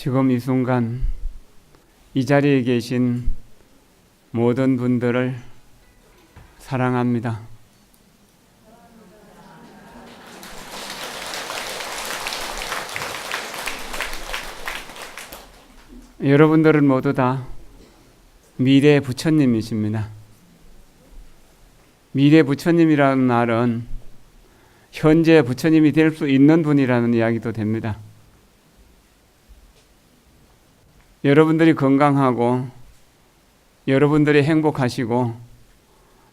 지금 이 순간 이 자리에 계신 모든 분들을 사랑합니다. 여러분들은 모두 다 미래 부처님이십니다. 미래 부처님이라는 말은 현재 부처님이 될 수 있는 분이라는 이야기도 됩니다. 여러분들이 건강하고 여러분들이 행복하시고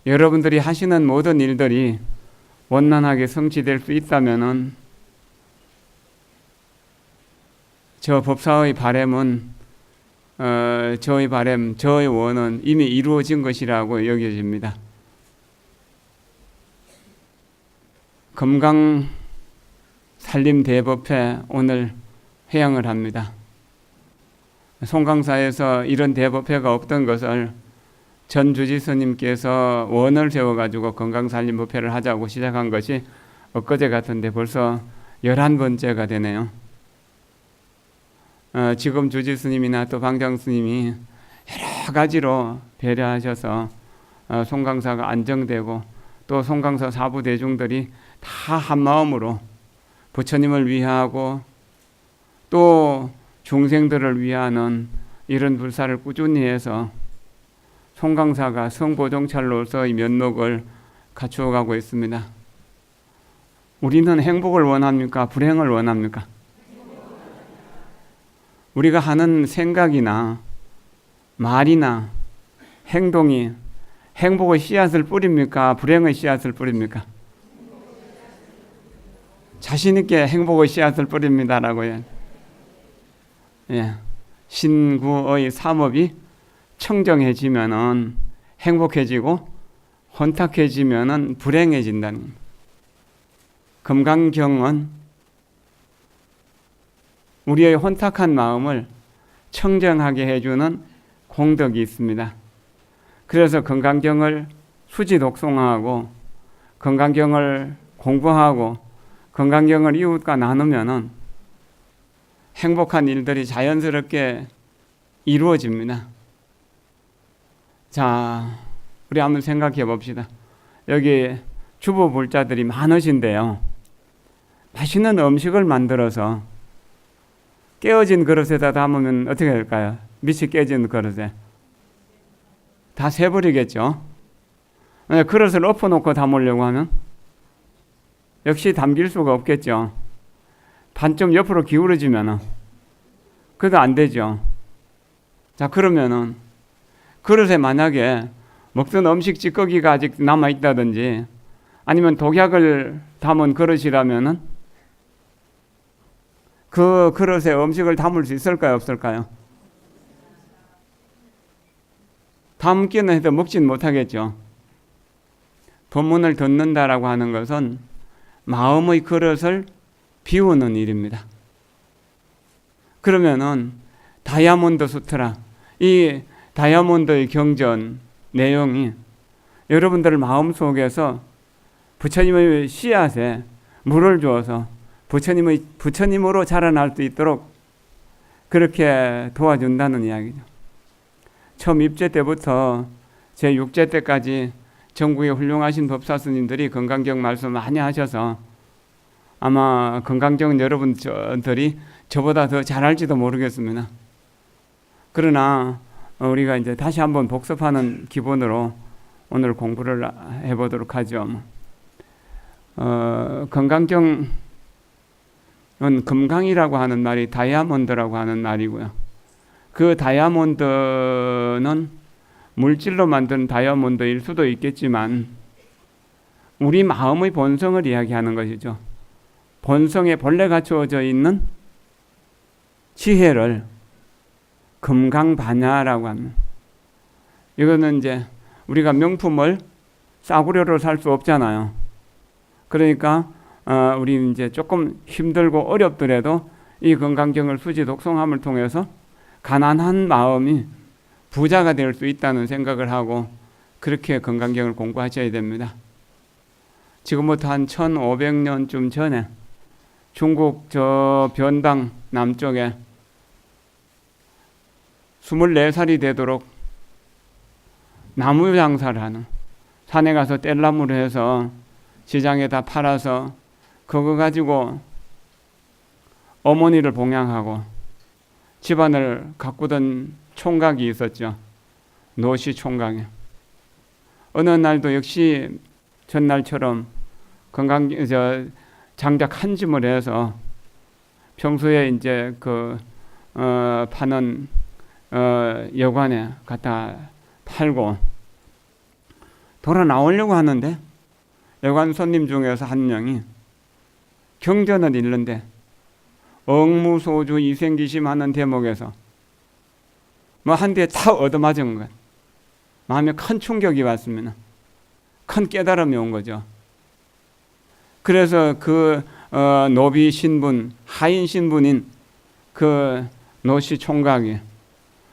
여러분들이 하시는 모든 일들이 원만하게 성취될 수 있다면은 저 법사의 바람은 저의 바람, 저의 원은 이미 이루어진 것이라고 여겨집니다. 금강 산림 대법회 오늘 회양을 합니다. 송강사에서 이런 대법회가 없던 것을 전 주지스님께서 원을 세워가지고 건강산림법회를 하자고 시작한 것이 엊그제 같은데 벌써 11번째가 되네요. 지금 주지스님이나 또 방장스님이 여러 가지로 배려하셔서 송강사가 안정되고 또 송강사 사부 대중들이 다 한마음으로 부처님을 위하고 또 중생들을 위하는 이런 불사를 꾸준히 해서 송강사가 성보종찰로서의 면목을 갖추어가고 있습니다. 우리는 행복을 원합니까? 불행을 원합니까? 우리가 하는 생각이나 말이나 행동이 행복의 씨앗을 뿌립니까? 불행의 씨앗을 뿌립니까? 자신 있게 행복의 씨앗을 뿌립니다라고요. 예. 신구의 삼업이 청정해지면은 행복해지고 혼탁해지면은 불행해진다는. 금강경은 우리의 혼탁한 마음을 청정하게 해주는 공덕이 있습니다. 그래서 금강경을 수지 독송하고 금강경을 공부하고 금강경을 이웃과 나누면은 행복한 일들이 자연스럽게 이루어집니다. 자, 우리 한번 생각해 봅시다. 여기 주부불자들이 많으신데요. 맛있는 음식을 만들어서 깨어진 그릇에다 담으면 어떻게 될까요? 밑이 깨진 그릇에 다 새버리겠죠. 그릇을 엎어놓고 담으려고 하면 역시 담길 수가 없겠죠. 반쯤 옆으로 기울어지면은 그래도 안 되죠. 자, 그러면은 그릇에 만약에 먹던 음식 찌꺼기가 아직 남아있다든지 아니면 독약을 담은 그릇이라면은 그 그릇에 음식을 담을 수 있을까요? 없을까요? 담기는 해도 먹진 못하겠죠. 법문을 듣는다라고 하는 것은 마음의 그릇을 비우는 일입니다. 그러면은 다이아몬드 수트라, 이 다이아몬드의 경전 내용이 여러분들 마음속에서 부처님의 씨앗에 물을 주어서 부처님으로 자라날 수 있도록 그렇게 도와준다는 이야기죠. 처음 입제 때부터 제 6제 때까지 전국에 훌륭하신 법사스님들이 건강경 말씀 많이 하셔서 아마 건강경 여러분들이 저보다 더 잘할지도 모르겠습니다. 그러나 우리가 이제 다시 한번 복습하는 기본으로 오늘 공부를 해보도록 하죠. 건강경은 금강이라고 하는 말이 다이아몬드라고 하는 말이고요. 그 다이아몬드는 물질로 만든 다이아몬드일 수도 있겠지만 우리 마음의 본성을 이야기하는 것이죠. 본성에 본래 갖추어져 있는 지혜를 금강반야라고 합니다. 이거는 이제 우리가 명품을 싸구려로 살 수 없잖아요. 그러니까 우리 이제 조금 힘들고 어렵더라도 이 건강경을 수지 독송함을 통해서 가난한 마음이 부자가 될 수 있다는 생각을 하고 그렇게 건강경을 공부하셔야 됩니다. 지금부터 한 1500년쯤 전에 중국 저 변당 남쪽에 24살이 되도록 나무 장사를 하는, 산에 가서 뗄나무를 해서 시장에다 팔아서 그거 가지고 어머니를 봉양하고 집안을 가꾸던 총각이 있었죠. 노시 총각이. 어느 날도 역시 전날처럼 장작 한 짐을 해서 평소에 이제 파는 여관에 갖다 팔고 돌아 나오려고 하는데 여관 손님 중에서 한 명이 경전을 읽는데 억무소주 이생기심하는 대목에서 뭐 한 대 탁 얻어맞은 것, 마음에 큰 충격이 왔습니다. 큰 깨달음이 온 거죠. 그래서 노비 신분, 하인 신분인 그 노시 총각이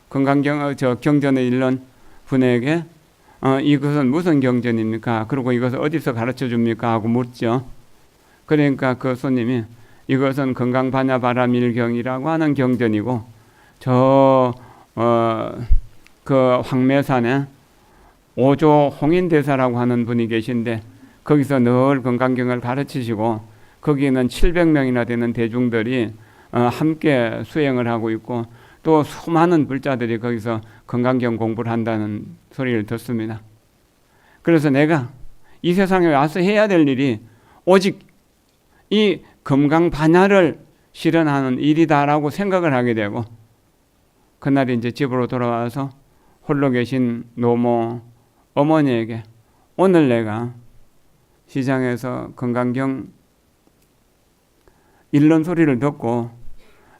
경전을 읽는 분에게 이것은 무슨 경전입니까? 그리고 이것을 어디서 가르쳐 줍니까? 하고 묻죠. 그러니까 그 손님이 이것은 건강반야바라밀경이라고 하는 경전이고 그 황매산에 오조 홍인대사라고 하는 분이 계신데 거기서 늘 건강경을 가르치시고 거기는 700명이나 되는 대중들이 함께 수행을 하고 있고 또 수많은 불자들이 거기서 건강경 공부를 한다는 소리를 듣습니다. 그래서 내가 이 세상에 와서 해야 될 일이 오직 이 건강반야를 실현하는 일이다라고 생각을 하게 되고 그날 이제 집으로 돌아와서 홀로 계신 노모 어머니에게 오늘 내가 시장에서 건강경 읽는 소리를 듣고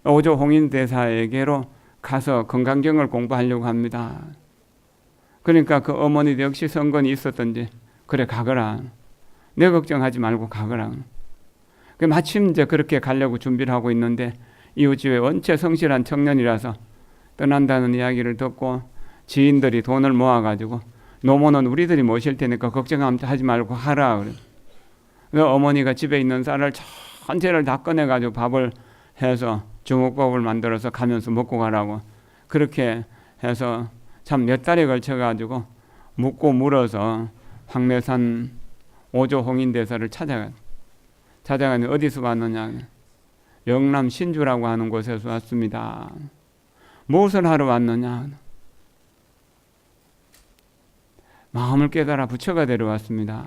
오조 홍인대사에게로 가서 건강경을 공부하려고 합니다. 그러니까 그 어머니도 역시 선건이 있었던지 그래 가거라. 내 걱정하지 말고 가거라. 마침 이제 그렇게 가려고 준비를 하고 있는데 이웃집에 원체 성실한 청년이라서 떠난다는 이야기를 듣고 지인들이 돈을 모아가지고 노모는 우리들이 모실 테니까 걱정하지 말고 하라. 그래서 어머니가 집에 있는 쌀을 전체를 다 꺼내가지고 밥을 해서 주먹밥을 만들어서 가면서 먹고 가라고 그렇게 해서 참 몇 달에 걸쳐가지고 묻고 물어서 황매산 오조 홍인대사를 찾아가니 어디서 왔느냐? 영남 신주라고 하는 곳에서 왔습니다. 무엇을 하러 왔느냐? 마음을 깨달아 부처가 데려왔습니다.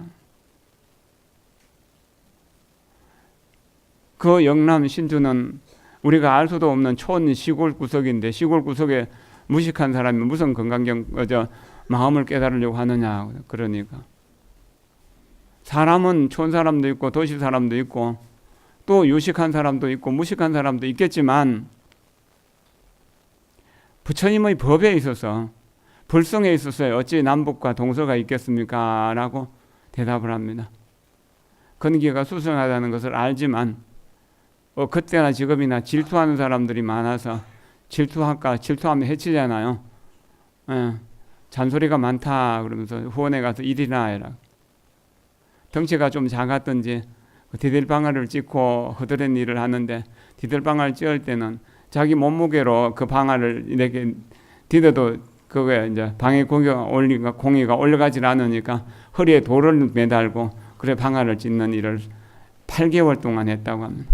그 영남 신주는 우리가 알 수도 없는 촌 시골 구석인데 시골 구석에 무식한 사람이 무슨 건강경 마음을 깨달으려고 하느냐. 그러니까 사람은 촌 사람도 있고 도시 사람도 있고 또 유식한 사람도 있고 무식한 사람도 있겠지만 부처님의 법에 있어서 불성에 있어서 어찌 남북과 동서가 있겠습니까? 라고 대답을 합니다. 근기가 수승하다는 것을 알지만 그때나 지금이나 질투하는 사람들이 많아서 질투하면 해치잖아요. 잔소리가 많다 그러면서 후원에 가서 일이나 해라. 덩치가 좀 작았든지 디딜방아를 찍고 허드렛 일을 하는데 디딜방아를 찍을 때는 자기 몸무게로 그 방아를 이렇게 디뎌도 그거에 이제 방에 공기가 올라가질 않으니까 허리에 돌을 매달고 그래 방아를 찢는 일을 8개월 동안 했다고 합니다.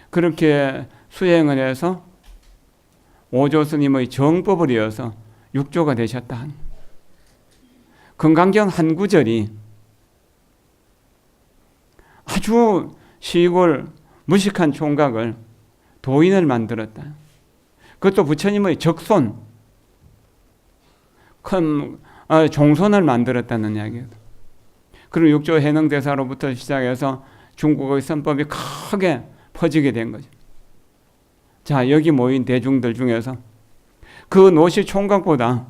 그렇게 수행을 해서 오조 스님의 정법을 이어서 육조가 되셨다. 건강경 한 구절이 아주 시골 무식한 총각을 도인을 만들었다. 그것도 부처님의 적손, 큰 종손을 만들었다는 이야기예요. 그리고 육조 해능대사로부터 시작해서 중국의 선법이 크게 퍼지게 된 거죠. 자, 여기 모인 대중들 중에서 그 노시 총각보다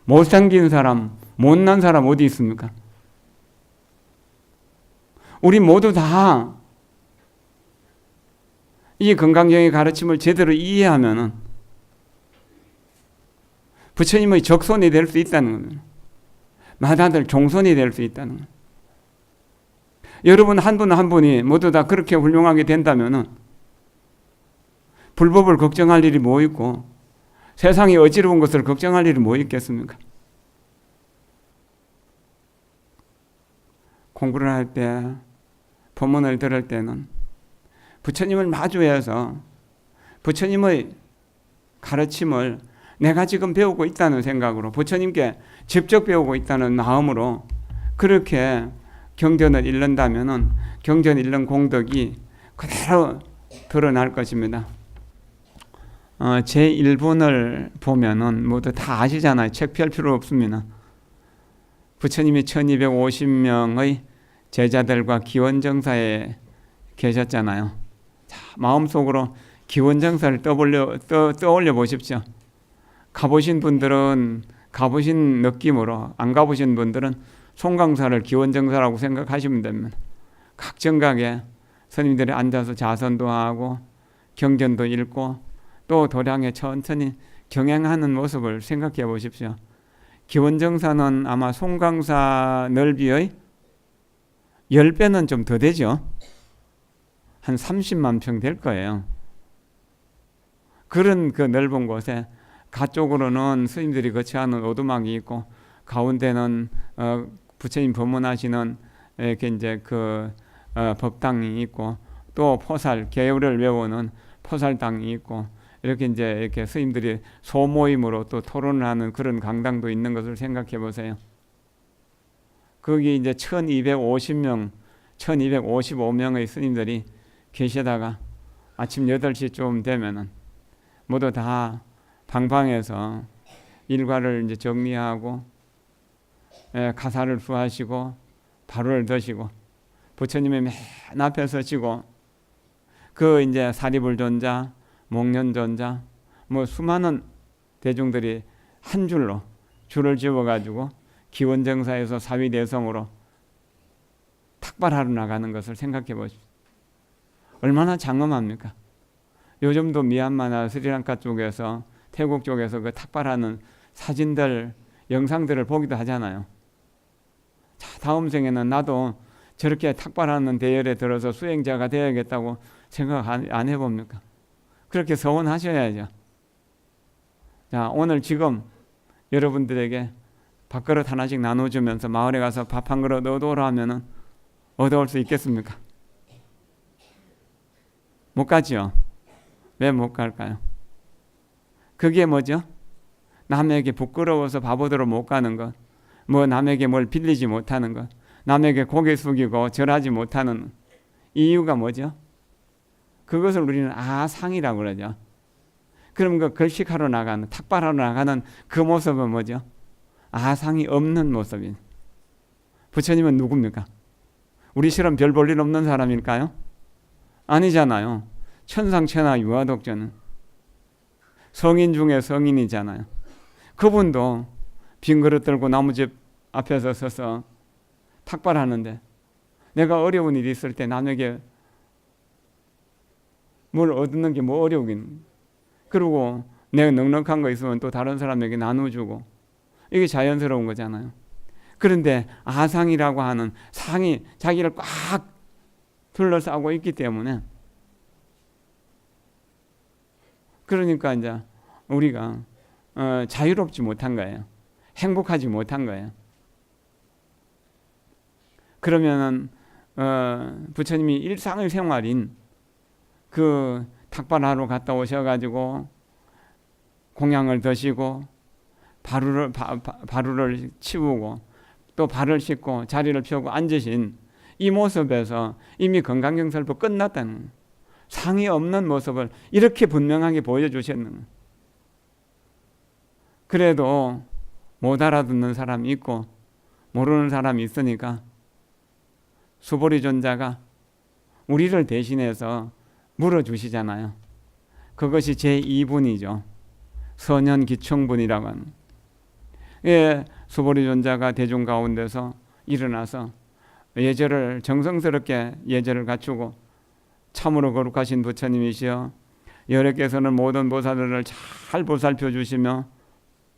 못생긴 사람, 못난 사람 어디 있습니까? 우리 모두 다 이 건강경의 가르침을 제대로 이해하면은 부처님의 적손이 될 수 있다는 겁니다. 마다들 종손이 될 수 있다는 겁니다. 여러분 한 분 한 분이 모두 다 그렇게 훌륭하게 된다면은 불법을 걱정할 일이 뭐 있고 세상이 어지러운 것을 걱정할 일이 뭐 있겠습니까? 공부를 할 때, 법문을 들을 때는 부처님을 마주해서 부처님의 가르침을 내가 지금 배우고 있다는 생각으로, 부처님께 직접 배우고 있다는 마음으로 그렇게 경전을 읽는다면은 경전 읽는 공덕이 그대로 드러날 것입니다. 제 1본을 보면은 모두 다 아시잖아요. 책 펼 필요 없습니다. 부처님이 1250명의 제자들과 기원정사에 계셨잖아요. 자, 마음속으로 기원정사를 떠올려 보십시오. 가보신 분들은 가보신 느낌으로, 안 가보신 분들은 송강사를 기원정사라고 생각하시면 됩니다. 각 정각에 스님들이 앉아서 자선도 하고 경전도 읽고 또 도량에 천천히 경행하는 모습을 생각해 보십시오. 기원정사는 아마 송강사 넓이의 10배는 좀 더 되죠. 한 30만 평 될 거예요. 그런 그 넓은 곳에 가쪽으로는 스님들이 거처하는 오두막이 있고 가운데는 부처님 법문하시는 이렇게 이제 그 법당이 있고 또 포살 계율을 외우는 포살당이 있고 이렇게 이제 이렇게 스님들이 소모임으로 또 토론을 하는 그런 강당도 있는 것을 생각해 보세요. 거기 이제 1250명, 1255명의 스님들이 계시다가 아침 8시쯤 되면은 모두 다 방방에서 일과를 이제 정리하고 가사를 수하시고 바루를 드시고 부처님의 맨 앞에 서시고 그 이제 사리불존자, 목련존자 뭐 수많은 대중들이 한 줄로 줄을 지어 가지고 기원정사에서 사위대성으로 탁발하러 나가는 것을 생각해 보십시오. 얼마나 장엄합니까? 요즘도 미얀마나 스리랑카 쪽에서 태국 쪽에서 그 탁발하는 사진들, 영상들을 보기도 하잖아요. 자, 다음 생에는 나도 저렇게 탁발하는 대열에 들어서 수행자가 되어야겠다고 생각 안 해봅니까? 그렇게 서원하셔야죠. 자, 오늘 지금 여러분들에게 밥그릇 하나씩 나눠주면서 마을에 가서 밥 한 그릇 얻어오라 하면은 얻어올 수 있겠습니까? 못 가죠. 왜 못 갈까요? 그게 뭐죠? 남에게 부끄러워서 바보대로 못 가는 것, 뭐 남에게 뭘 빌리지 못하는 것, 남에게 고개 숙이고 절하지 못하는 이유가 뭐죠? 그것을 우리는 아상이라고 그러죠. 그럼 그 걸식하러 나가는, 탁발하러 나가는 그 모습은 뭐죠? 아상이 없는 모습인. 부처님은 누굽니까? 우리처럼 별 볼 일 없는 사람일까요? 아니잖아요. 천상천하 유아독전은 성인 중에 성인이잖아요. 그분도 빈 그릇 들고 나무집 앞에서 서서 탁발하는데 내가 어려운 일이 있을 때 남에게 뭘 얻는 게 뭐 어려우긴. 그리고 내가 넉넉한 거 있으면 또 다른 사람에게 나눠주고 이게 자연스러운 거잖아요. 그런데 아상이라고 하는 상이 자기를 꽉 둘러싸고 있기 때문에 그러니까 이제 우리가 자유롭지 못한 거예요. 행복하지 못한 거예요. 그러면은 부처님이 일상의 생활인 그 탁발하러 갔다 오셔가지고 공양을 드시고 바루를 치우고 또 발을 씻고 자리를 펴고 앉으신 이 모습에서 이미 건강경설부 끝났다는, 상이 없는 모습을 이렇게 분명하게 보여주셨는. 그래도 못 알아듣는 사람이 있고 모르는 사람이 있으니까 수보리존자가 우리를 대신해서 물어주시잖아요. 그것이 제2분이죠. 선현기총분이라고 하는. 예, 수보리존자가 대중 가운데서 일어나서 예절을 정성스럽게 예절을 갖추고 참으로 거룩하신 부처님이시여 여러께서는 모든 보살들을 잘 보살펴 주시며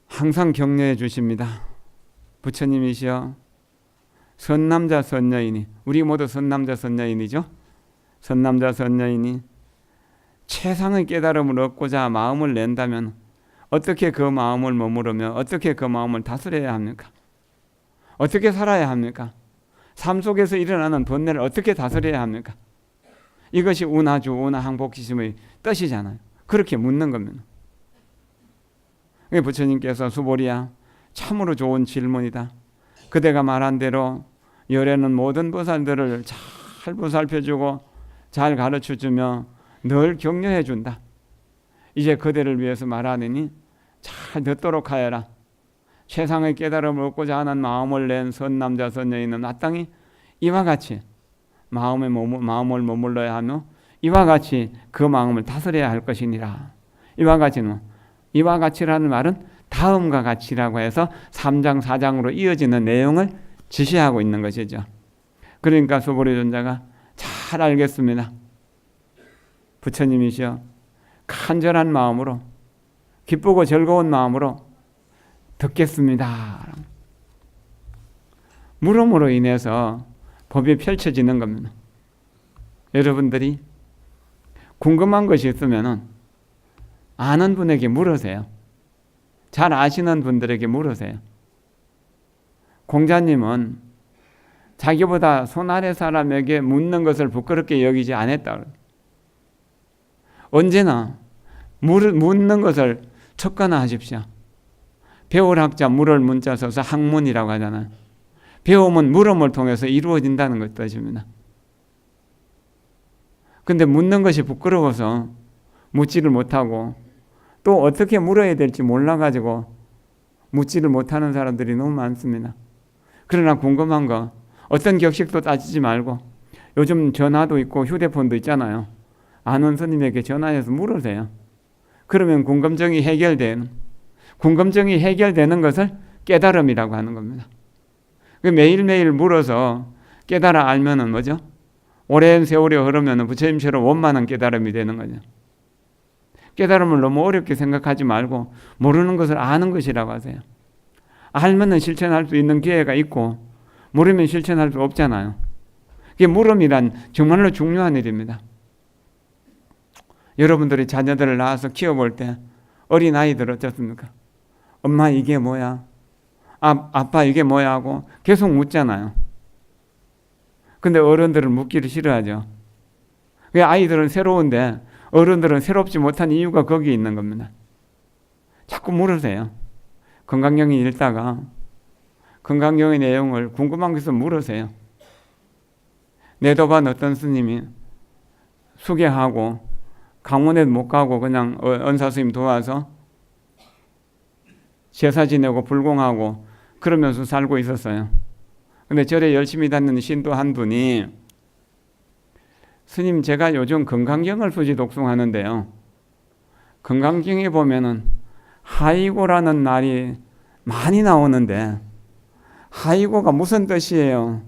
항상 격려해 주십니다. 부처님이시여 선남자 선녀이니, 우리 모두 선남자 선녀인이죠. 선남자 선녀이니 최상의 깨달음을 얻고자 마음을 낸다면 어떻게 그 마음을 머무르며 어떻게 그 마음을 다스려야 합니까? 어떻게 살아야 합니까? 삶 속에서 일어나는 번뇌를 어떻게 다스려야 합니까? 이것이 운하주, 운하항복지심의 뜻이잖아요. 그렇게 묻는 겁니다. 부처님께서 수보리야, 참으로 좋은 질문이다. 그대가 말한 대로 열애는 모든 보살들을 잘 보살펴주고 잘 가르쳐주며 늘 격려해준다. 이제 그대를 위해서 말하느니 잘 듣도록 하여라. 최상의 깨달음을 얻고자 하는 마음을 낸 선남자 선녀인은 마땅히 이와 같이 마음을 머물러야 하며 이와 같이 그 마음을 다스려야 할 것이니라. 이와 같이라는 말은 다음과 같이라고 해서 3장 4장으로 이어지는 내용을 지시하고 있는 것이죠. 그러니까 수보리尊자가 잘 알겠습니다. 부처님이시여 간절한 마음으로 기쁘고 즐거운 마음으로 듣겠습니다. 물음으로 인해서 법이 펼쳐지는 겁니다. 여러분들이 궁금한 것이 있으면 아는 분에게 물으세요. 잘 아시는 분들에게 물으세요. 공자님은 자기보다 손 아래 사람에게 묻는 것을 부끄럽게 여기지 않았다. 언제나 묻는 것을 척관하십시오. 배울 학자 물을 문자 써서 학문이라고 하잖아요. 배움은 물음을 통해서 이루어진다는 것 뜻입니다. 근데 묻는 것이 부끄러워서 묻지를 못하고 또 어떻게 물어야 될지 몰라가지고 묻지를 못하는 사람들이 너무 많습니다. 그러나 궁금한 거 어떤 격식도 따지지 말고 요즘 전화도 있고 휴대폰도 있잖아요. 아는 스님에게 전화해서 물으세요. 그러면 궁금증이 해결되는 것을 깨달음이라고 하는 겁니다. 매일매일 물어서 깨달아 알면은 뭐죠? 오랜 세월이 흐르면 부처님처럼 원만한 깨달음이 되는 거죠. 깨달음을 너무 어렵게 생각하지 말고 모르는 것을 아는 것이라고 하세요. 알면은 실천할 수 있는 기회가 있고 모르면 실천할 수 없잖아요. 그게 물음이란 정말로 중요한 일입니다. 여러분들이 자녀들을 낳아서 키워볼 때 어린아이들 어떻습니까? 엄마 이게 뭐야? 아빠 이게 뭐야? 하고 계속 묻잖아요. 근데 어른들은 묻기를 싫어하죠. 아이들은 새로운데 어른들은 새롭지 못한 이유가 거기에 있는 겁니다. 자꾸 물으세요. 건강경이 읽다가 건강경의 내용을 궁금한 것을 물으세요. 내도반 어떤 스님이 수계하고 강원에 못 가고 그냥 은사스님 도와서 제사 지내고 불공하고 그러면서 살고 있었어요. 근데 절에 열심히 다니는 신도 한 분이 스님 제가 요즘 건강경을 수지 독송하는데요. 건강경에 보면은 하이고라는 말이 많이 나오는데 하이고가 무슨 뜻이에요?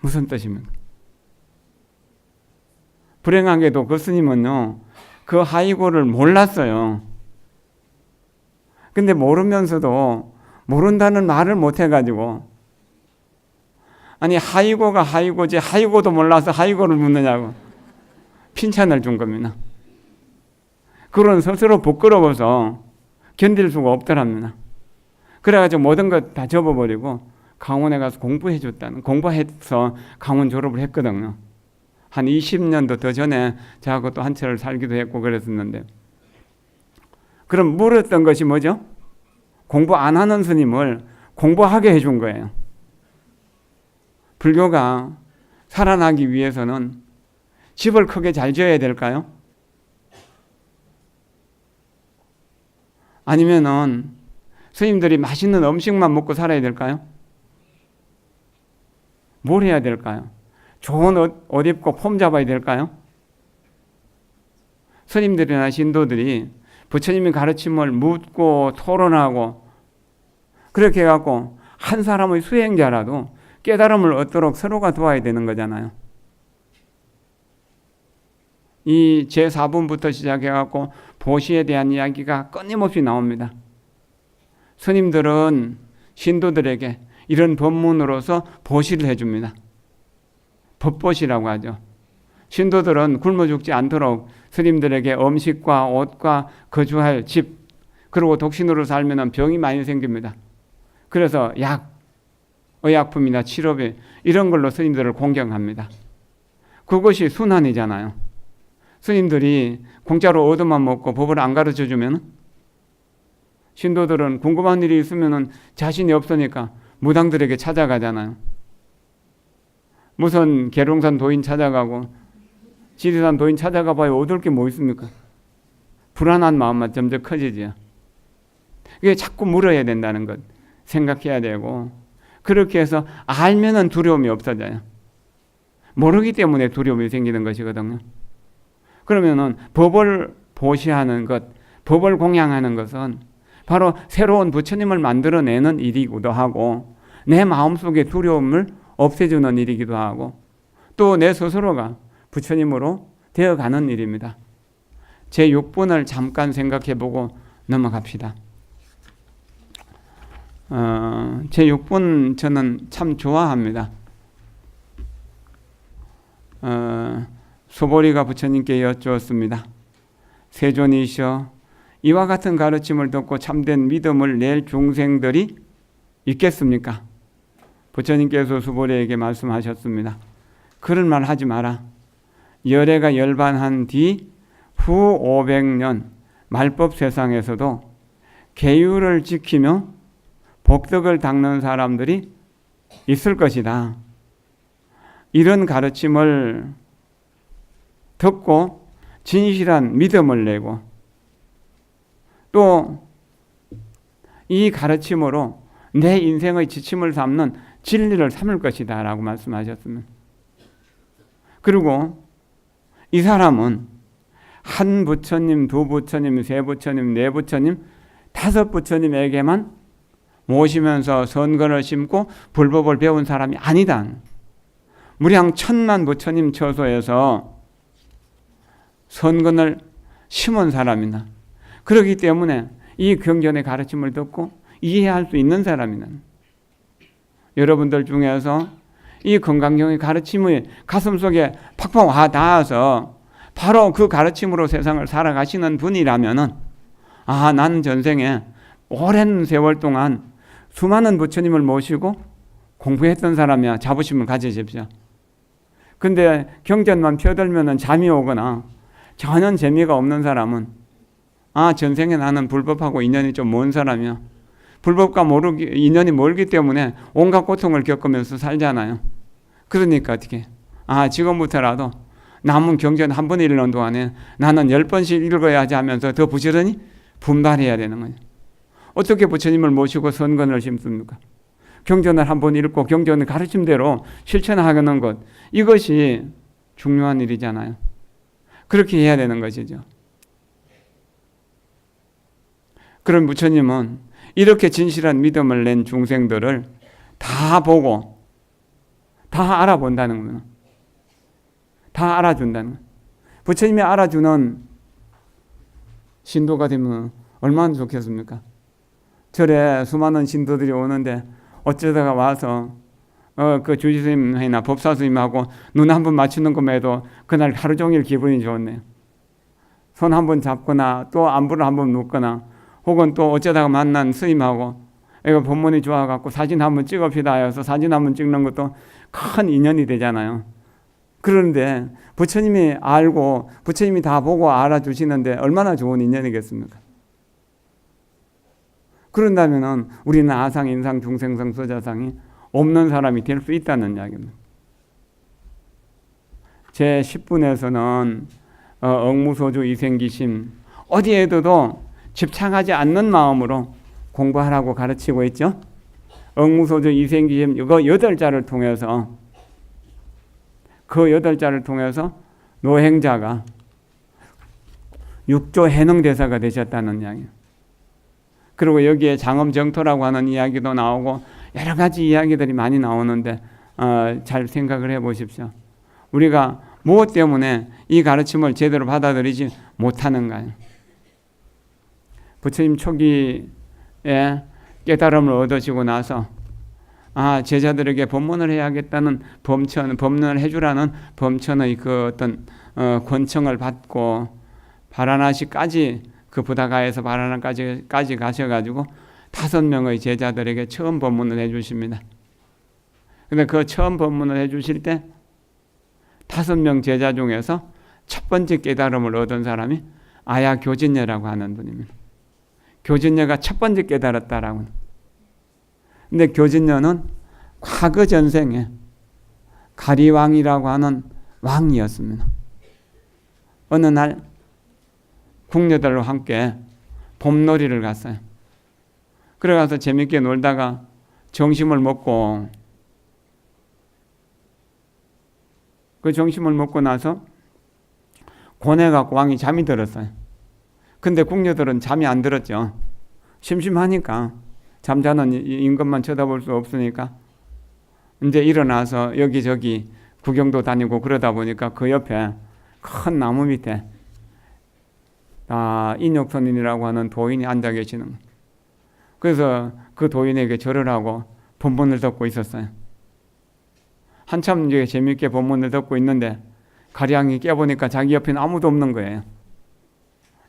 무슨 뜻입니까? 불행하게도 그 스님은요, 그 하이고를 몰랐어요. 근데 모르면서도 모른다는 말을 못 해가지고, 아니, 하이고가 하이고지, 하이고도 몰라서 하이고를 묻느냐고 핀찬을 준 겁니다. 그런 스스로 부끄러워서 견딜 수가 없더랍니다. 그래가지고 모든 것 다 접어버리고 강원에 가서 공부해서 강원 졸업을 했거든요. 한 20년도 더 전에 저하고 또 한 차를 살기도 했고 그랬었는데, 그럼 물었던 것이 뭐죠? 공부 안 하는 스님을 공부하게 해준 거예요. 불교가 살아나기 위해서는 집을 크게 잘 지어야 될까요? 아니면은 스님들이 맛있는 음식만 먹고 살아야 될까요? 뭘 해야 될까요? 좋은 옷 입고 폼 잡아야 될까요? 스님들이나 신도들이 부처님의 가르침을 묻고 토론하고 그렇게 해갖고 한 사람의 수행자라도 깨달음을 얻도록 서로가 도와야 되는 거잖아요. 이 제4분부터 시작해갖고 보시에 대한 이야기가 끊임없이 나옵니다. 스님들은 신도들에게 이런 법문으로서 보시를 해줍니다. 법보시라고 하죠. 신도들은 굶어 죽지 않도록 스님들에게 음식과 옷과 거주할 집, 그리고 독신으로 살면 병이 많이 생깁니다. 그래서 약, 의약품이나 치료비 이런 걸로 스님들을 공경합니다. 그것이 순환이잖아요. 스님들이 공짜로 얻어만 먹고 법을 안 가르쳐주면 신도들은 궁금한 일이 있으면 자신이 없으니까 무당들에게 찾아가잖아요. 무슨 계룡산 도인 찾아가고 지리산 도인 찾아가 봐야 얻을 게 뭐 있습니까? 불안한 마음만 점점 커지죠. 이게 자꾸 물어야 된다는 것 생각해야 되고, 그렇게 해서 알면은 두려움이 없어져요. 모르기 때문에 두려움이 생기는 것이거든요. 그러면은 법을 보시하는 것, 법을 공양하는 것은 바로 새로운 부처님을 만들어내는 일이기도 하고, 내 마음속의 두려움을 없애주는 일이기도 하고, 또 내 스스로가 부처님으로 되어가는 일입니다. 제 6번을 잠깐 생각해보고 넘어갑시다. 제 6번 저는 참 좋아합니다. 소보리가 부처님께 여쭈었습니다. 세존이시여, 이와 같은 가르침을 듣고 참된 믿음을 낼 중생들이 있겠습니까? 부처님께서 소보리에게 말씀하셨습니다. 그런 말 하지 마라. 열애가 열반한 뒤 후 500년 말법 세상에서도 계율을 지키며 복덕을 닦는 사람들이 있을 것이다. 이런 가르침을 듣고 진실한 믿음을 내고 또 이 가르침으로 내 인생의 지침을 삼는 진리를 삼을 것이다 라고 말씀하셨습니다. 그리고 이 사람은 한 부처님, 두 부처님, 세 부처님, 네 부처님, 다섯 부처님에게만 모시면서 선근을 심고 불법을 배운 사람이 아니다. 무량 천만 부처님 처소에서 선근을 심은 사람이다. 그렇기 때문에 이 경전의 가르침을 듣고 이해할 수 있는 사람이다. 여러분들 중에서 이 건강경의 가르침이 가슴속에 팍팍 와 닿아서 바로 그 가르침으로 세상을 살아가시는 분이라면은, 아, 나는 전생에 오랜 세월 동안 수많은 부처님을 모시고 공부했던 사람이야. 자부심을 가지십시오. 근데 경전만 펴들면은 잠이 오거나 전혀 재미가 없는 사람은, 아, 전생에 나는 불법하고 인연이 좀 먼 사람이야. 불법과 인연이 멀기 때문에 온갖 고통을 겪으면서 살잖아요. 그러니까 어떻게? 아, 지금부터라도 남은 경전 한 번 읽는 동안에 나는 10번씩 읽어야지 하면서 더 부지런히 분발해야 되는 거예요. 어떻게 부처님을 모시고 선근을 심습니까? 경전을 한 번 읽고 경전의 가르침대로 실천하는 것, 이것이 중요한 일이잖아요. 그렇게 해야 되는 것이죠. 그런 부처님은 이렇게 진실한 믿음을 낸 중생들을 다 보고 다 알아본다는 거예요. 다 알아준다는 거예요. 부처님이 알아주는 신도가 되면 얼마나 좋겠습니까? 절에 수많은 신도들이 오는데 어쩌다가 와서 그 주지스님이나 법사스님하고 눈 한 번 맞추는 것만 해도 그날 하루 종일 기분이 좋네요. 손 한 번 잡거나 또 안부를 한 번 묻거나 혹은 또 어쩌다가 만난 스님하고 이거 법문이 좋아갖고 사진 한번 찍읍시다 해서 사진 한번 찍는 것도 큰 인연이 되잖아요. 그런데 부처님이 알고 부처님이 다 보고 알아주시는데 얼마나 좋은 인연이겠습니까? 그런다면 우리는 아상, 인상, 중생상, 소자상이 없는 사람이 될 수 있다는 이야기입니다. 제 10분에서는 억무소주 이생기심, 어디에도 집착하지 않는 마음으로 공부하라고 가르치고 있죠. 억무소주 이생기심, 이거 8자를 통해서, 그 8자를 통해서 노행자가 6조 해능대사가 되셨다는 이야기예요. 그리고 여기에 장엄정토라고 하는 이야기도 나오고 여러 가지 이야기들이 많이 나오는데 잘 생각을 해보십시오. 우리가 무엇 때문에 이 가르침을 제대로 받아들이지 못하는가요? 부처님 초기에 깨달음을 얻으시고 나서 제자들에게 법문을 해야겠다는 법문을 해주라는 범천의 그 어떤 권청을 받고 바라나시까지, 그 부다가에서 바라나까지 가셔가지고 5명의 제자들에게 처음 법문을 해주십니다. 근데 그 처음 법문을 해주실 때 5명 제자 중에서 첫 번째 깨달음을 얻은 사람이 아야 교진녀라고 하는 분입니다. 교진녀가 첫 번째 깨달았다라고. 근데 교진녀는 과거 전생에 가리왕이라고 하는 왕이었습니다. 어느 날 궁녀들과 함께 봄놀이를 갔어요. 그래가서 재밌게 놀다가 점심을 먹고, 그 점심을 먹고 나서 고뇌갖고 왕이 잠이 들었어요. 근데 궁녀들은 잠이 안 들었죠. 심심하니까, 잠자는 임금만 쳐다볼 수 없으니까 이제 일어나서 여기저기 구경도 다니고 그러다 보니까 그 옆에 큰 나무 밑에 인욕선인이라고 하는 도인이 앉아 계시는 거예요. 그래서 그 도인에게 절을 하고 법문을 듣고 있었어요. 한참 이제 재미있게 법문을 듣고 있는데 가리왕이 깨보니까 자기 옆에는 아무도 없는 거예요.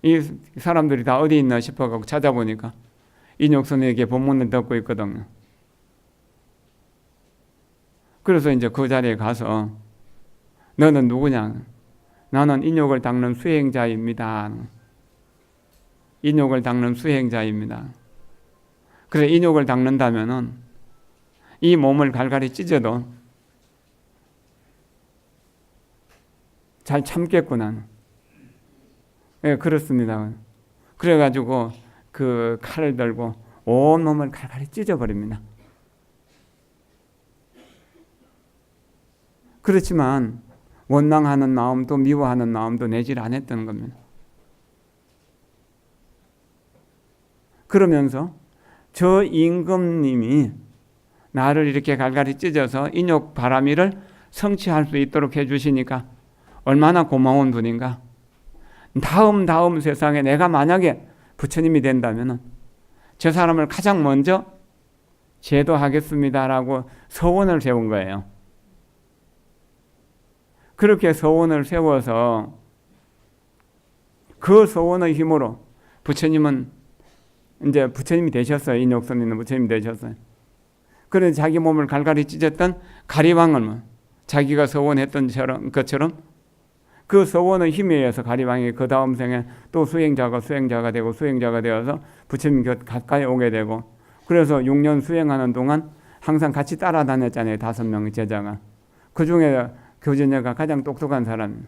이 사람들이 다 어디 있나 싶어가지고 찾아보니까 인욕선인에게 법문을 듣고 있거든요. 그래서 이제 그 자리에 가서 너는 누구냐? 나는 인욕을 닦는 수행자입니다. 인욕을 닦는 수행자입니다. 그래, 인욕을 닦는다면은 이 몸을 갈갈이 찢어도 잘 참겠구나. 예, 그렇습니다. 그래가지고 그 칼을 들고 온 몸을 갈갈이 찢어버립니다. 그렇지만 원망하는 마음도 미워하는 마음도 내질 않았던 겁니다. 그러면서 저 임금님이 나를 이렇게 갈갈이 찢어서 인욕 바라미를 성취할 수 있도록 해주시니까 얼마나 고마운 분인가. 다음 세상에 내가 만약에 부처님이 된다면 저 사람을 가장 먼저 제도하겠습니다라고 서원을 세운 거예요. 그렇게 서원을 세워서 그 서원의 힘으로 부처님은 이제 부처님이 되셨어요. 인욕선인은 부처님이 되셨어요. 그런데 자기 몸을 갈갈이 찢었던 가리왕은 자기가 서원했던 것처럼 그 서원의 힘에 의해서 가리왕이 그 다음 생에 또 수행자가 되고 수행자가 되어서 부처님 곁 가까이 오게 되고, 그래서 6년 수행하는 동안 항상 같이 따라다녔잖아요. 5명의 제자가. 그 중에 교진녀가 가장 똑똑한 사람.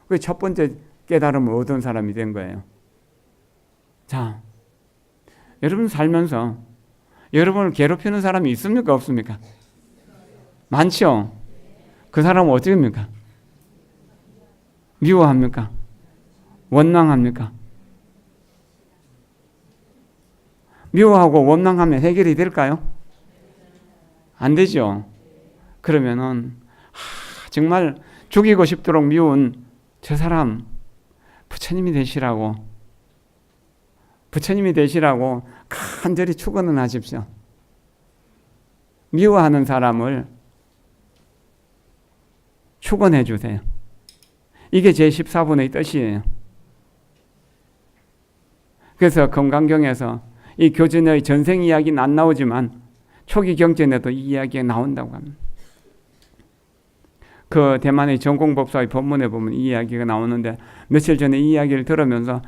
그 첫 번째 깨달음을 얻은 사람이 된 거예요. 자, 여러분 살면서 여러분을 괴롭히는 사람이 있습니까? 없습니까? 많죠? 그 사람은 어떻습니까? 미워합니까? 원망합니까? 미워하고 원망하면 해결이 될까요? 안 되죠. 그러면은 정말 죽이고 싶도록 미운 저 사람 부처님이 되시라고 간절히 축원을 하십시오. 미워하는 사람을 축원해 주세요. 이게 제14분의 뜻이에요. 그래서 금강경에서 이 교진의 전생 이야기는 안 나오지만 초기 경전에도 이 이야기가 나온다고 합니다. 그 대만의 전공법사의 법문에 보면 이 이야기가 나오는데, 며칠 전에 이 이야기를 들으면서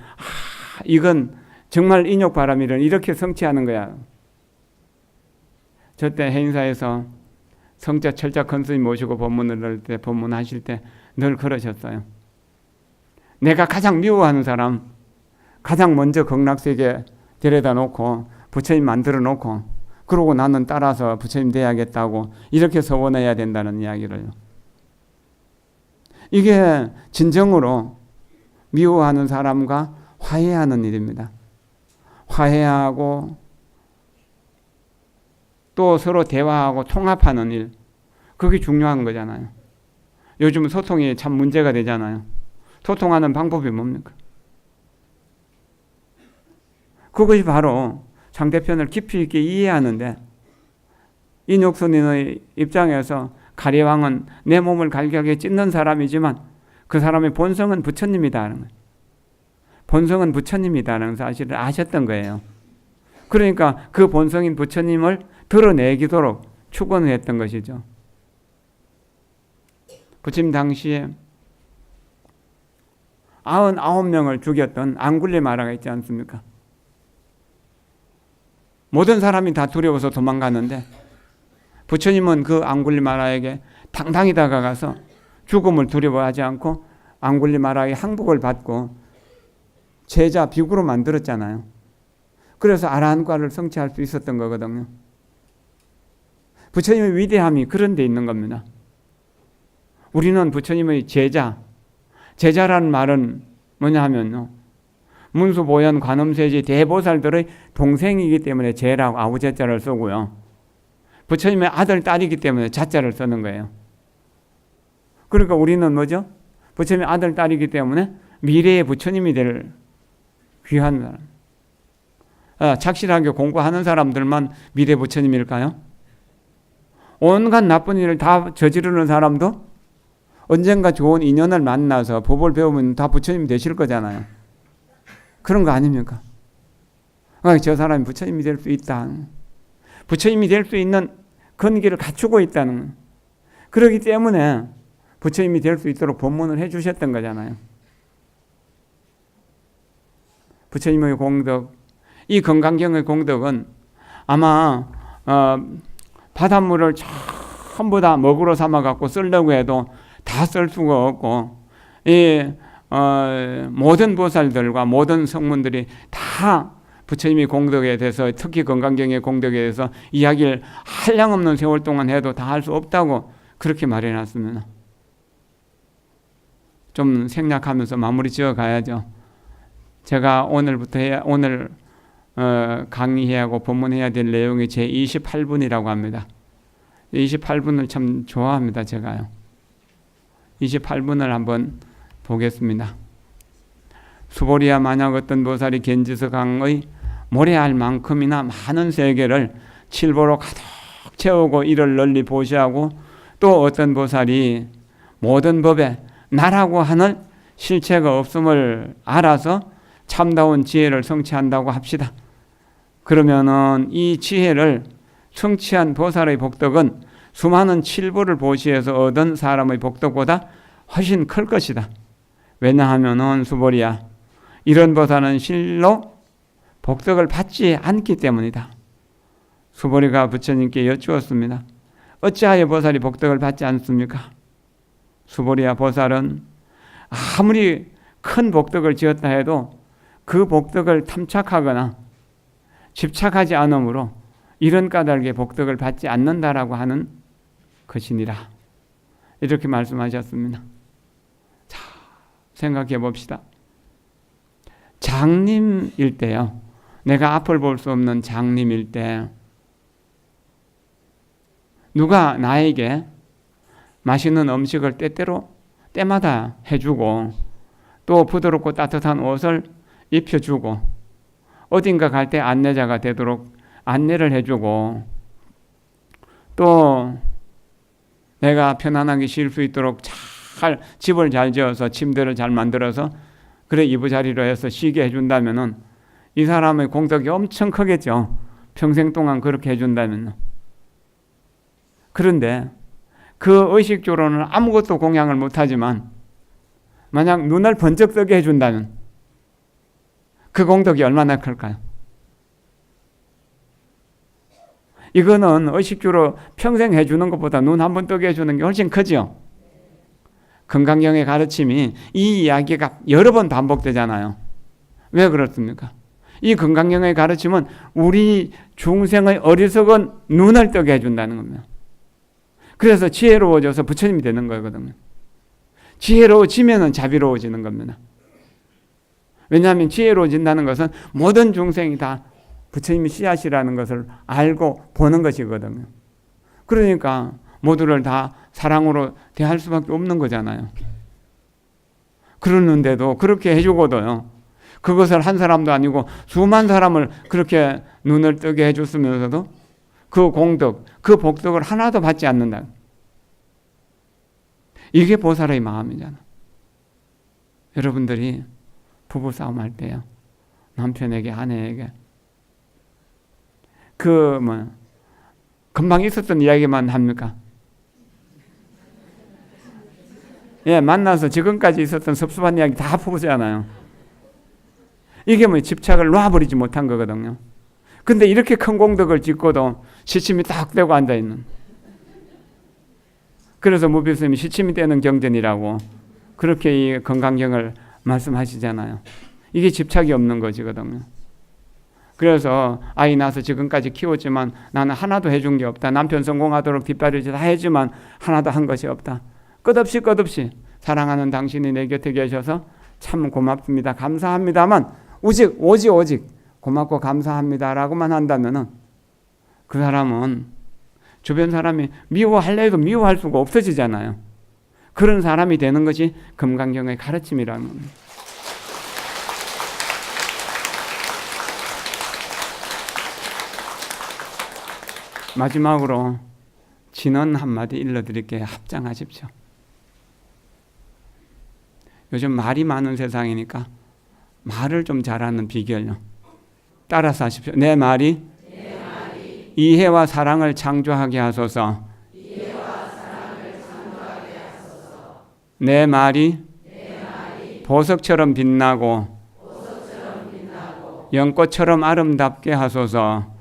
이건 정말 인욕바람이를 이렇게 성취하는 거야. 저때 해인사에서 성자 철자 큰스님 모시고 법문을 할 때, 법문하실 때 늘 그러셨어요. 내가 가장 미워하는 사람 가장 먼저 극락세계 데려다 놓고 부처님 만들어 놓고, 그러고 나는 따라서 부처님 돼야겠다고 이렇게 서원해야 된다는 이야기를. 이게 진정으로 미워하는 사람과 화해하는 일입니다. 화해하고 또 서로 대화하고 통합하는 일, 그게 중요한 거잖아요. 요즘 소통이 참 문제가 되잖아요. 소통하는 방법이 뭡니까? 그것이 바로 상대편을 깊이 있게 이해하는데 인육선인의 입장에서 가리왕은 내 몸을 갈기하게 찢는 사람이지만 그 사람의 본성은 부처님이다는 거예요. 본성은 부처님이다는 사실을 아셨던 거예요. 그러니까 그 본성인 부처님을 드러내기도록 축원을 했던 것이죠. 부처님 당시에 99명을 죽였던 앙굴리마라가 있지 않습니까? 모든 사람이 다 두려워서 도망가는데 부처님은 그 앙굴리마라에게 당당히 다가가서 죽음을 두려워하지 않고 앙굴리마라의 항복을 받고 제자 비구로 만들었잖아요. 그래서 아라한과를 성취할 수 있었던 거거든요. 부처님의 위대함이 그런 데 있는 겁니다. 우리는 부처님의 제자라는 말은 뭐냐 하면요, 문수보현 관음세지 대보살들의 동생이기 때문에 제라고 아우제자를 쓰고요, 부처님의 아들 딸이기 때문에 자자를 쓰는 거예요. 그러니까 우리는 뭐죠? 부처님의 아들 딸이기 때문에 미래의 부처님이 될 귀한 사람. 착실하게 공부하는 사람들만 미래 부처님일까요? 온갖 나쁜 일을 다 저지르는 사람도 언젠가 좋은 인연을 만나서 법을 배우면 다 부처님 되실 거잖아요. 그런 거 아닙니까? 저 사람이 부처님이 될 수 있다. 부처님이 될 수 있는 근기를 갖추고 있다는, 그렇기 때문에 부처님이 될 수 있도록 법문을 해주셨던 거잖아요. 부처님의 공덕, 이 건강경의 공덕은 아마 바닷물을 전부 다 먹으로 삼아갖고 쓰려고 해도 다 쓸 수가 없고, 이 모든 보살들과 모든 성문들이 다 부처님의 공덕에 대해서, 특히 건강경의 공덕에 대해서 이야기를 한량없는 세월 동안 해도 다 할 수 없다고 그렇게 말해놨습니다. 좀 생략하면서 마무리 지어 가야죠. 제가 오늘 강의해야 하고 법문해야 될 내용이 제 28분이라고 합니다. 28분을 참 좋아합니다, 제가요. 28분을 한번 보겠습니다. 수보리야, 만약 어떤 보살이 겐지스강의 모래알 만큼이나 많은 세계를 칠보로 가득 채우고 이를 널리 보시하고, 또 어떤 보살이 모든 법에 나라고 하는 실체가 없음을 알아서 참다운 지혜를 성취한다고 합시다. 그러면은 이 지혜를 성취한 보살의 복덕은 수많은 칠보를 보시해서 얻은 사람의 복덕보다 훨씬 클 것이다. 왜냐하면은 수보리야, 이런 보살은 실로 복덕을 받지 않기 때문이다. 수보리가 부처님께 여쭈었습니다. 어찌하여 보살이 복덕을 받지 않습니까? 수보리야, 보살은 아무리 큰 복덕을 지었다 해도 그 복덕을 탐착하거나 집착하지 않으므로 이런 까닭에 복덕을 받지 않는다라고 하는 것이니라. 이렇게 말씀하셨습니다. 자, 생각해 봅시다. 장님일 때요, 내가 앞을 볼 수 없는 장님일 때 누가 나에게 맛있는 음식을 때마다 해주고, 또 부드럽고 따뜻한 옷을 입혀주고, 어딘가 갈 때 안내자가 되도록 안내를 해주고, 또 내가 편안하게 쉴 수 있도록 집을 잘 지어서 침대를 잘 만들어서 그래 이부자리로 해서 쉬게 해준다면은 이 사람의 공덕이 엄청 크겠죠. 평생 동안 그렇게 해준다면. 그런데 그 의식주로는 아무것도 공양을 못하지만 만약 눈을 번쩍 뜨게 해준다면 그 공덕이 얼마나 클까요? 이거는 의식주로 평생 해주는 것보다 눈 한번 뜨게 해주는 게 훨씬 크죠. 건강경의 가르침이 이 이야기가 여러 번 반복되잖아요. 왜 그렇습니까? 이 건강경의 가르침은 우리 중생의 어리석은 눈을 뜨게 해준다는 겁니다. 그래서 지혜로워져서 부처님이 되는 거거든요. 지혜로워지면 자비로워지는 겁니다. 왜냐하면 지혜로워진다는 것은 모든 중생이 다 부처님이 씨앗이라는 것을 알고 보는 것이거든요. 그러니까 모두를 다 사랑으로 대할 수밖에 없는 거잖아요. 그러는데도 그렇게 해주고도요, 그것을 한 사람도 아니고 수만 사람을 그렇게 눈을 뜨게 해줬으면서도 그 공덕, 그 복덕을 하나도 받지 않는다. 이게 보살의 마음이잖아. 여러분들이 부부싸움 할 때요, 남편에게, 아내에게 금방 있었던 이야기만 합니까? 예, 만나서 지금까지 있었던 섭섭한 이야기 다 풀잖아요. 이게 집착을 놔버리지 못한 거거든요. 근데 이렇게 큰 공덕을 짓고도 시침이 딱 떼고 앉아있는. 그래서 무비스님이 시침이 떼는 경전이라고 그렇게 이 건강경을 말씀하시잖아요. 이게 집착이 없는 것이거든요. 그래서 아이 낳아서 지금까지 키웠지만 나는 하나도 해준 게 없다. 남편 성공하도록 뒷바라지 다 했지만 하나도 한 것이 없다. 끝없이 사랑하는 당신이 내 곁에 계셔서 참 고맙습니다. 감사합니다만 오직 고맙고 감사합니다라고만 한다면은 그 사람은 주변 사람이 미워할래 해도 미워할 수가 없어지잖아요. 그런 사람이 되는 것이 금강경의 가르침이라는 겁니다. 마지막으로 진언 한마디 일러드릴게요. 합장하십시오. 요즘 말이 많은 세상이니까 말을 좀 잘하는 비결요. 따라서 하십시오. 내 말이 이해와 사랑을 창조하게 하소서. 내 말이 보석처럼 빛나고 연꽃처럼 아름답게 하소서.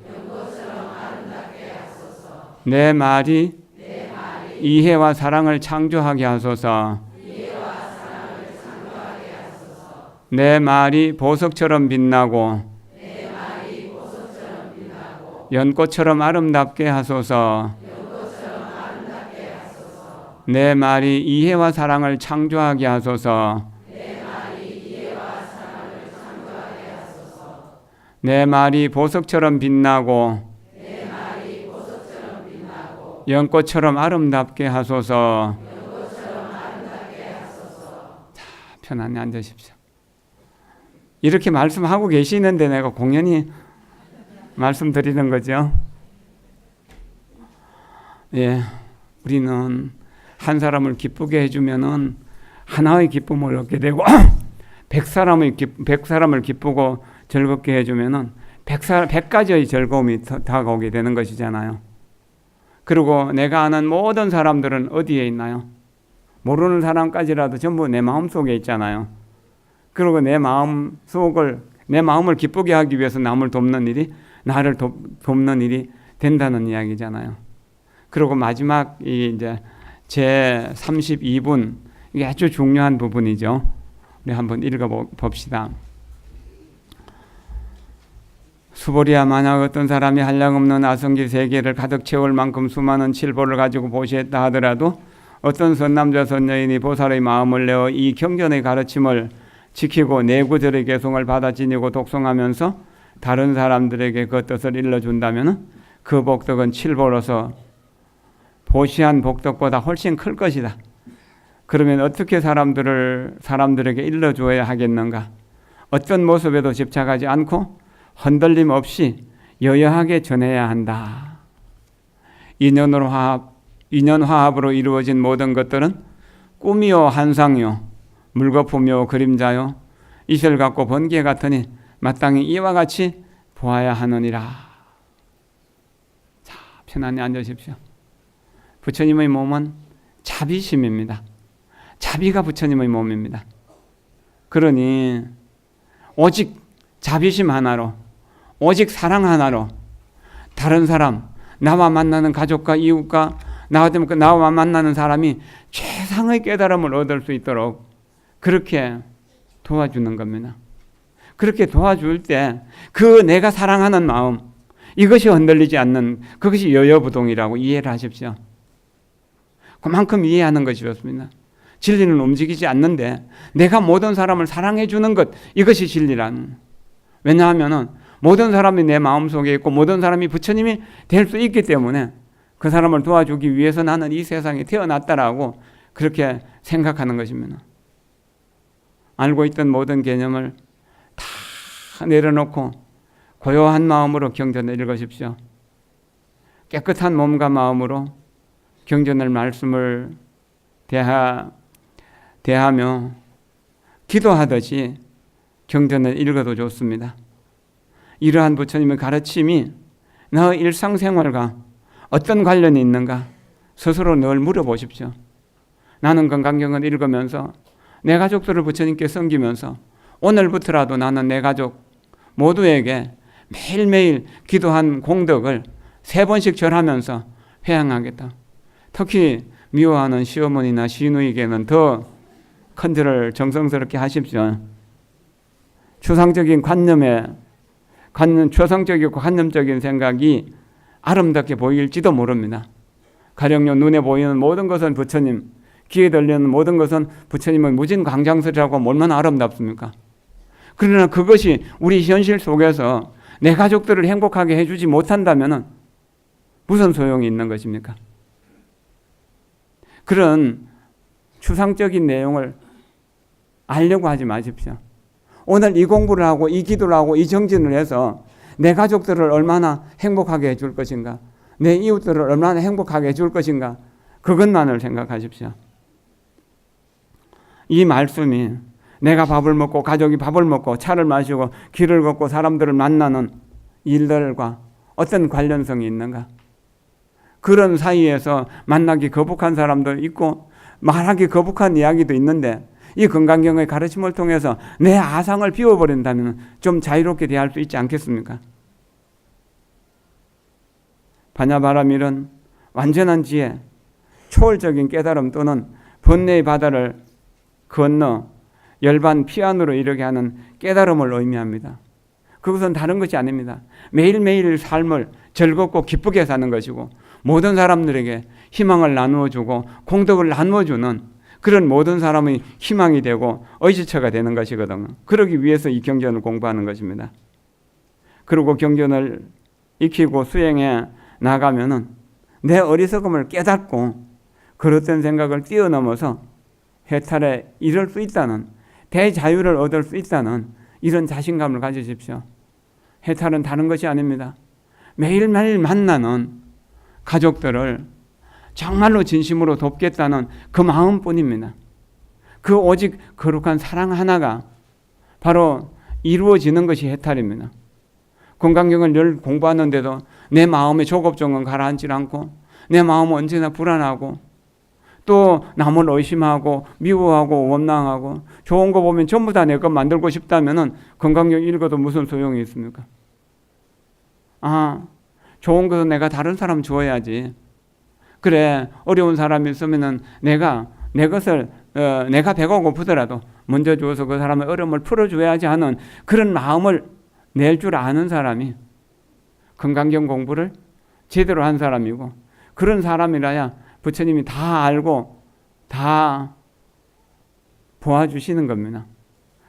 내 말이 이해와 사랑을 창조하게 하소서. 내 말이 보석처럼 빛나고 연꽃처럼 아름답게 하소서. 내 말이 이해와 사랑을 창조하게 하소서. 내 말이 보석처럼 빛나고 연꽃처럼 아름답게 하소서. 자, 편안히 앉으십시오. 이렇게 말씀하고 계시는데 내가 공연히 말씀드리는 거죠. 예, 우리는 한 사람을 기쁘게 해주면은 하나의 기쁨을 얻게 되고, 100사람을 기쁘고 즐겁게 해주면은 100가지의 즐거움이 다가오게 되는 것이잖아요. 그리고 내가 아는 모든 사람들은 어디에 있나요? 모르는 사람까지라도 전부 내 마음 속에 있잖아요. 그리고 내 마음을 기쁘게 하기 위해서 남을 돕는 일이, 나를 돕는 일이 된다는 이야기잖아요. 그리고 마지막 이제 제 32분, 이게 아주 중요한 부분이죠. 우리 한번 읽어봅시다. 수보리야, 만약 어떤 사람이 한량없는 아성기 세계를 가득 채울 만큼 수많은 칠보를 가지고 보시했다 하더라도 어떤 선남자 선여인이 보살의 마음을 내어 이 경전의 가르침을 지키고 내구절의 개송을 받아 지니고 독송하면서 다른 사람들에게 그 뜻을 일러준다면 그 복덕은 칠보로서 보시한 복덕보다 훨씬 클 것이다. 그러면 어떻게 사람들에게 일러주어야 하겠는가? 어떤 모습에도 집착하지 않고 흔들림 없이 여여하게 전해야 한다. 인연화합으로 이루어진 모든 것들은 꿈이요 환상요 물거품이요 그림자요 이슬 같고 번개 같으니 마땅히 이와 같이 보아야 하느니라. 자, 편안히 앉으십시오. 부처님의 몸은 자비심입니다. 자비가 부처님의 몸입니다. 그러니 오직 자비심 하나로, 오직 사랑 하나로 다른 사람, 나와 만나는 가족과 이웃과 나와 만나는 사람이 최상의 깨달음을 얻을 수 있도록 그렇게 도와주는 겁니다. 그렇게 도와줄 때 그 내가 사랑하는 마음, 이것이 흔들리지 않는, 그것이 여여부동이라고 이해를 하십시오. 그만큼 이해하는 것이 좋습니다. 진리는 움직이지 않는데 내가 모든 사람을 사랑해 주는 것, 이것이 진리라는. 왜냐하면 모든 사람이 내 마음속에 있고 모든 사람이 부처님이 될 수 있기 때문에 그 사람을 도와주기 위해서 나는 이 세상에 태어났다라고 그렇게 생각하는 것입니다. 알고 있던 모든 개념을 다 내려놓고 고요한 마음으로 경전을 읽으십시오. 깨끗한 몸과 마음으로 경전을 말씀을 대하며 기도하듯이 경전을 읽어도 좋습니다. 이러한 부처님의 가르침이 너의 일상생활과 어떤 관련이 있는가 스스로 늘 물어보십시오. 나는 건강경을 읽으면서 내 가족들을 부처님께 섬기면서 오늘부터라도 나는 내 가족 모두에게 매일매일 기도한 공덕을 3번씩 절하면서 회향하겠다. 특히 미워하는 시어머니나 시누이에게는 더 큰절을 정성스럽게 하십시오. 추상적이고 관념적인 생각이 아름답게 보일지도 모릅니다. 가령요 눈에 보이는 모든 것은 부처님, 귀에 들리는 모든 것은 부처님의 무진 광장설이라고 얼마나 아름답습니까? 그러나 그것이 우리 현실 속에서 내 가족들을 행복하게 해주지 못한다면 무슨 소용이 있는 것입니까? 그런 추상적인 내용을 알려고 하지 마십시오. 오늘 이 공부를 하고 이 기도를 하고 이 정진을 해서 내 가족들을 얼마나 행복하게 해줄 것인가, 내 이웃들을 얼마나 행복하게 해줄 것인가, 그것만을 생각하십시오. 이 말씀이 내가 밥을 먹고 가족이 밥을 먹고 차를 마시고 길을 걷고 사람들을 만나는 일들과 어떤 관련성이 있는가? 그런 사이에서 만나기 거북한 사람도 있고 말하기 거북한 이야기도 있는데 이 건강경의 가르침을 통해서 내 아상을 비워버린다면 좀 자유롭게 대할 수 있지 않겠습니까? 바냐바라밀은 완전한 지혜, 초월적인 깨달음 또는 번뇌의 바다를 건너 열반 피안으로 이르게 하는 깨달음을 의미합니다. 그것은 다른 것이 아닙니다. 매일매일 삶을 즐겁고 기쁘게 사는 것이고 모든 사람들에게 희망을 나누어주고 공덕을 나누어주는 그런 모든 사람의 희망이 되고 의지처가 되는 것이거든요. 그러기 위해서 이 경전을 공부하는 것입니다. 그리고 경전을 익히고 수행해 나가면은 내 어리석음을 깨닫고 그릇된 생각을 뛰어넘어서 해탈에 이를 수 있다는, 대자유를 얻을 수 있다는 이런 자신감을 가지십시오. 해탈은 다른 것이 아닙니다. 매일매일 만나는 가족들을 정말로 진심으로 돕겠다는 그 마음뿐입니다. 그 오직 거룩한 사랑 하나가 바로 이루어지는 것이 해탈입니다. 건강경을 늘 공부하는데도 내 마음의 조급종은 가라앉지 않고 내 마음은 언제나 불안하고 또 남을 의심하고 미워하고 원망하고 좋은 거 보면 전부 다 내 것 만들고 싶다면 건강경 읽어도 무슨 소용이 있습니까? 좋은 것은 내가 다른 사람 주어야지. 그래, 어려운 사람이 있으면 내가 내 것을 내가 배가 고프더라도 먼저 주어서 그 사람의 어려움을 풀어줘야지 하는 그런 마음을 낼 줄 아는 사람이 건강경 공부를 제대로 한 사람이고, 그런 사람이라야 부처님이 다 알고 다 보아주시는 겁니다.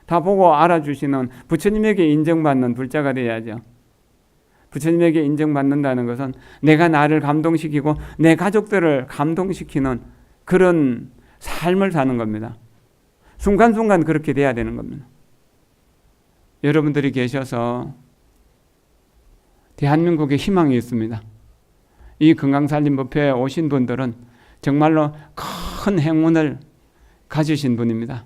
다 보고 알아주시는, 부처님에게 인정받는 불자가 돼야죠. 부처님에게 인정받는다는 것은 내가 나를 감동시키고 내 가족들을 감동시키는 그런 삶을 사는 겁니다. 순간순간 그렇게 돼야 되는 겁니다. 여러분들이 계셔서 대한민국에 희망이 있습니다. 이 건강살림법회에 오신 분들은 정말로 큰 행운을 가지신 분입니다.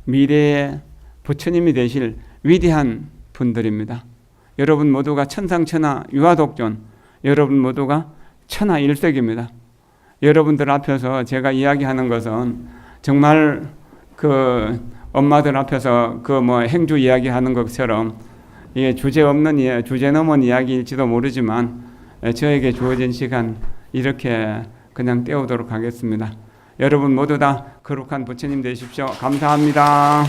미래의 부처님이 되실 위대한 분들입니다. 여러분 모두가 천상천하 유아독존, 여러분 모두가 천하일색입니다. 여러분들 앞에서 제가 이야기하는 것은 정말 그 엄마들 앞에서 그 행주 이야기하는 것처럼 이게 주제 넘은 이야기일지도 모르지만 저에게 주어진 시간 이렇게 그냥 때우도록 하겠습니다. 여러분 모두 다 거룩한 부처님 되십시오. 감사합니다.